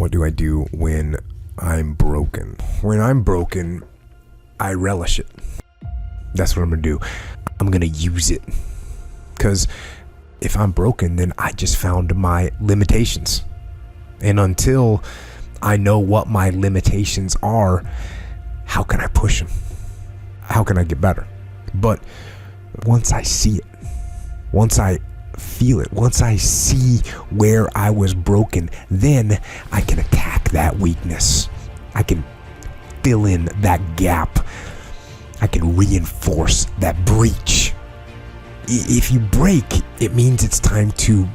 What do I do when I'm broken? When I'm broken, I relish it. That's what I'm going to do. I'm going to use it. Because if I'm broken, then I just found my limitations. And until I know what my limitations are, how can I push them? How can I get better? But once I see it, once I feel it, once I see where I was broken, then I can attack that weakness. I can fill in that gap. I can reinforce that breach. If you break, it means it's time to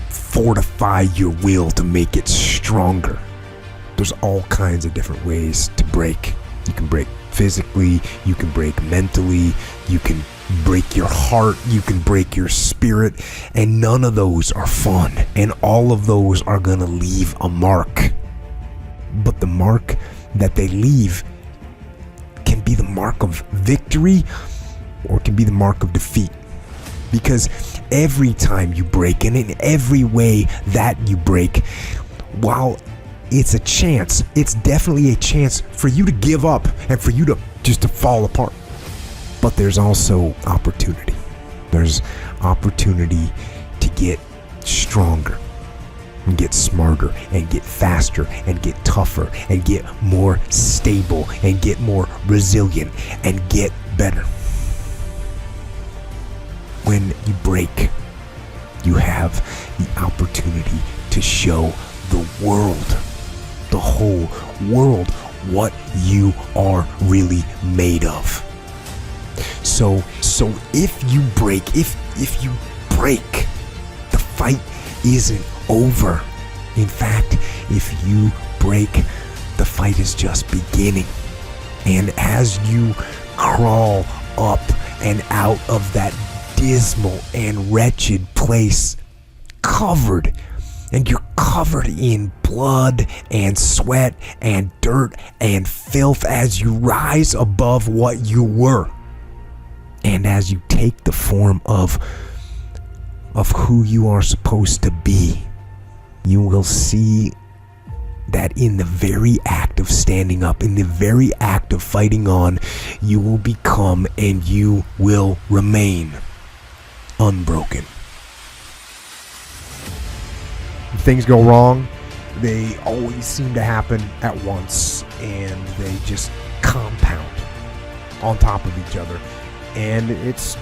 fortify your will to make it stronger. There's all kinds of different ways to break. You can break physically, you can break mentally, you can break your heart, you can break your spirit, and none of those are fun, and all of those are gonna leave a mark. But the mark that they leave can be the mark of victory or it can be the mark of defeat. Because every time you break, and in every way that you break, while it's a chance, it's definitely a chance for you to give up and for you to just to fall apart. But there's also opportunity. There's opportunity to get stronger and get smarter and get faster and get tougher and get more stable and get more resilient and get better. When you break, you have the opportunity to show the world, the whole world, what you are really made of. So if you break, if you break, the fight isn't over. In fact, if you break, the fight is just beginning. And as you crawl up and out of that dismal and wretched place, covered, and you're covered in blood and sweat and dirt and filth as you rise above what you were. And as you take the form of who you are supposed to be, you will see that in the very act of standing up, in the very act of fighting on, you will become and you will remain unbroken. Things go wrong, they always seem to happen at once, and they just compound on top of each other. And it's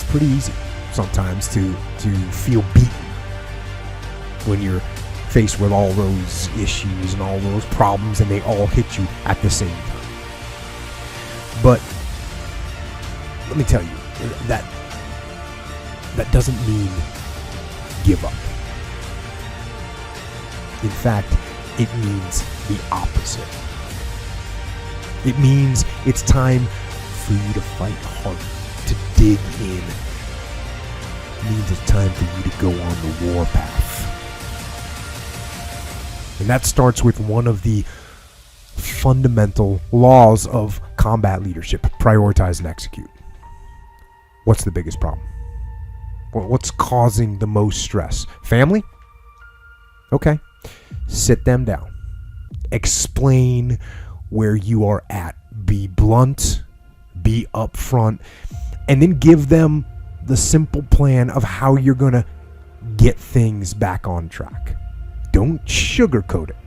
pretty easy sometimes to feel beaten when you're faced with all those issues and all those problems, and they all hit you at the same time. But let me tell you, that doesn't mean give up. In fact, it means the opposite. It means it's time for you to fight hard, to dig in. It means it's time for you to go on the war path. And that starts with one of the fundamental laws of combat leadership: prioritize and execute. What's the biggest problem? What's causing the most stress? Family? Okay. Sit them down. Explain where you are at. Be blunt. Be upfront. And then give them the simple plan of how you're going to get things back on track. Don't sugarcoat it.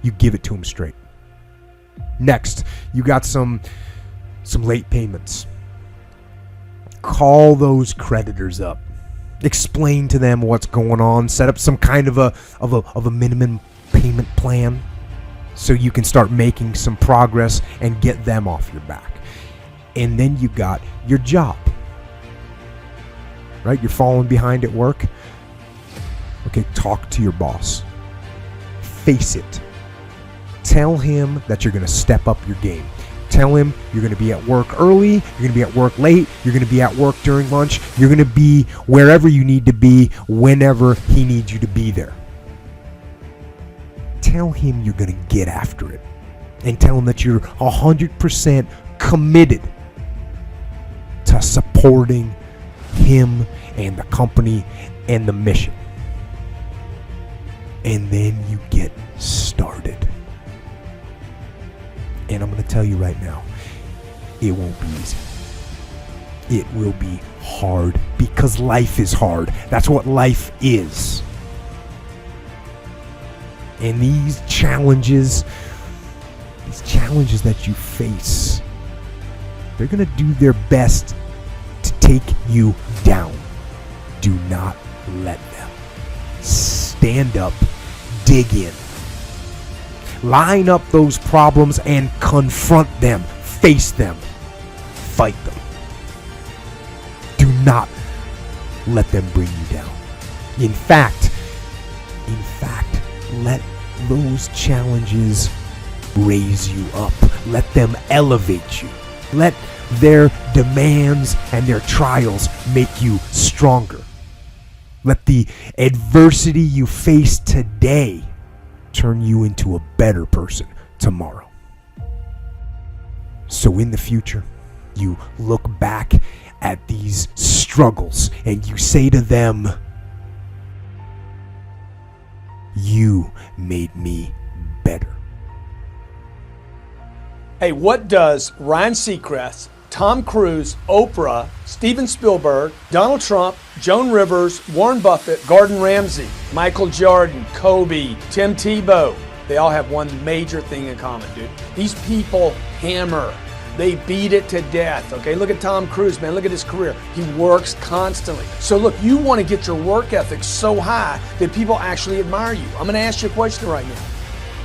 You give it to them straight. Next, you got some late payments. Call those creditors up. Explain to them what's going on. Set up some kind of a minimum payment plan so you can start making some progress and get them off your back. And then you got your job. Right? You're falling behind at work. Okay, talk to your boss. Face it. Tell him that you're going to step up your game. Tell him you're going to be at work early, you're going to be at work late, you're going to be at work during lunch, you're going to be wherever you need to be whenever he needs you to be there. Tell him you're going to get after it. And tell him that you're 100% committed to supporting him and the company and the mission. and then you get started. And I'm going to tell you right now, it won't be easy. It will be hard because life is hard. That's what life is. And these challenges that you face, they're going to do their best to take you down. Do not let them. Stand up, dig in. Line up those problems and confront them. Face them. Fight them. Do not let them bring you down. In fact, let those challenges raise you up. Let them elevate you. Let their demands and their trials make you stronger. Let the adversity you face today turn you into a better person tomorrow. So in the future, you look back at these struggles and you say to them, "You made me better." Hey, what does Ryan Seacrest, Tom Cruise, Oprah, Steven Spielberg, Donald Trump, Joan Rivers, Warren Buffett, Gordon Ramsay, Michael Jordan, Kobe, Tim Tebow, they all have one major thing in common, dude. These people hammer. They beat it to death, okay? Look at Tom Cruise, man. Look at his career. He works constantly. So look, you want to get your work ethic so high that people actually admire you. I'm going to ask you a question right now.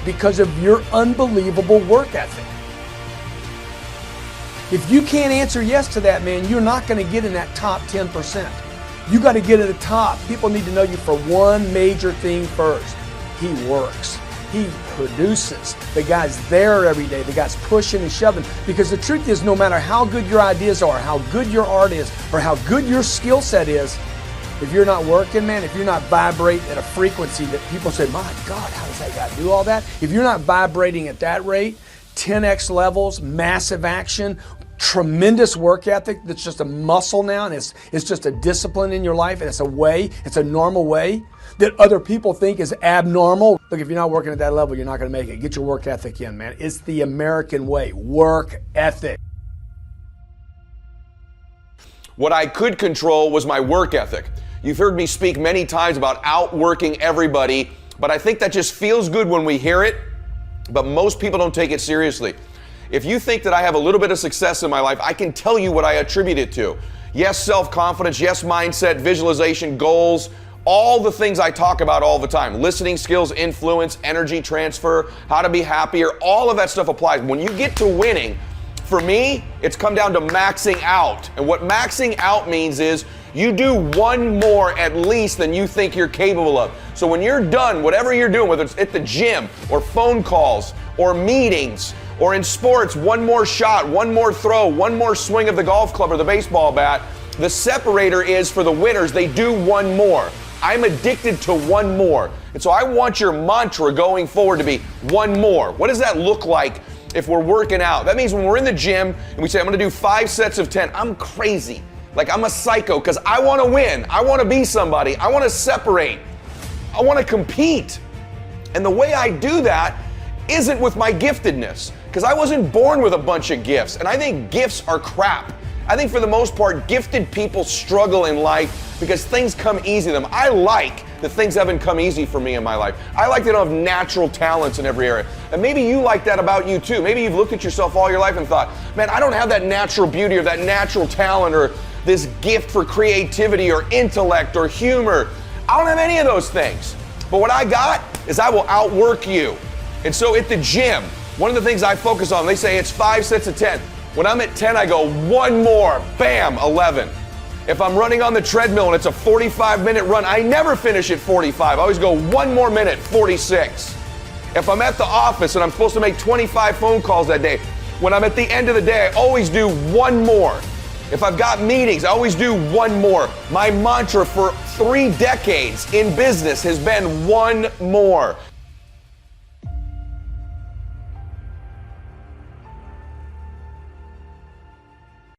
Because of your unbelievable work ethic. If you can't answer yes to that, man, you're not going to get in that top 10%. You got to get to the top. People need to know you for one major thing first. He works. He produces. The guy's there every day. The guy's pushing and shoving. Because the truth is, no matter how good your ideas are, how good your art is, or how good your skill set is, if you're not working, man, if you're not vibrating at a frequency that people say, "My God, how does that guy do all that?" If you're not vibrating at that rate, 10x levels, massive action, tremendous work ethic that's just a muscle now, and it's just a discipline in your life, and it's a way, it's a normal way that other people think is abnormal. Look, if you're not working at that level, you're not going to make it. Get your work ethic in, man. It's the American way. Work ethic. What I could control was my work ethic. You've heard me speak many times about outworking everybody, but I think that just feels good when we hear it, but most people don't take it seriously. If you think that I have a little bit of success in my life, I can tell you what I attribute it to. Yes, self-confidence, yes, mindset, visualization, goals, all the things I talk about all the time. Listening skills, influence, energy transfer, how to be happier, all of that stuff applies. When you get to winning, for me, it's come down to maxing out. And what maxing out means is you do one more at least than you think you're capable of. So when you're done, whatever you're doing, whether it's at the gym or phone calls or meetings or in sports, one more shot, one more throw, one more swing of the golf club or the baseball bat, the separator is for the winners, they do one more. I'm addicted to one more. And so I want your mantra going forward to be one more. What does that look like if we're working out? That means when we're in the gym and we say, I'm gonna do 5 sets of 10, I'm crazy. Like I'm a psycho because I wanna win. I wanna be somebody. I wanna separate. I wanna compete. And the way I do that isn't with my giftedness, because I wasn't born with a bunch of gifts. And I think gifts are crap. I think for the most part, gifted people struggle in life because things come easy to them. I like that things haven't come easy for me in my life. I like that I don't have natural talents in every area. And maybe you like that about you too. Maybe you've looked at yourself all your life and thought, man, I don't have that natural beauty or that natural talent or this gift for creativity or intellect or humor. I don't have any of those things. But what I got is I will outwork you. And so at the gym, one of the things I focus on, they say it's 5 sets of 10. When I'm at 10, I go one more, bam, 11. If I'm running on the treadmill and it's a 45-minute run, I never finish at 45. I always go one more minute, 46. If I'm at the office and I'm supposed to make 25 phone calls that day, when I'm at the end of the day, I always do one more. If I've got meetings, I always do one more. My mantra for 3 decades in business has been one more.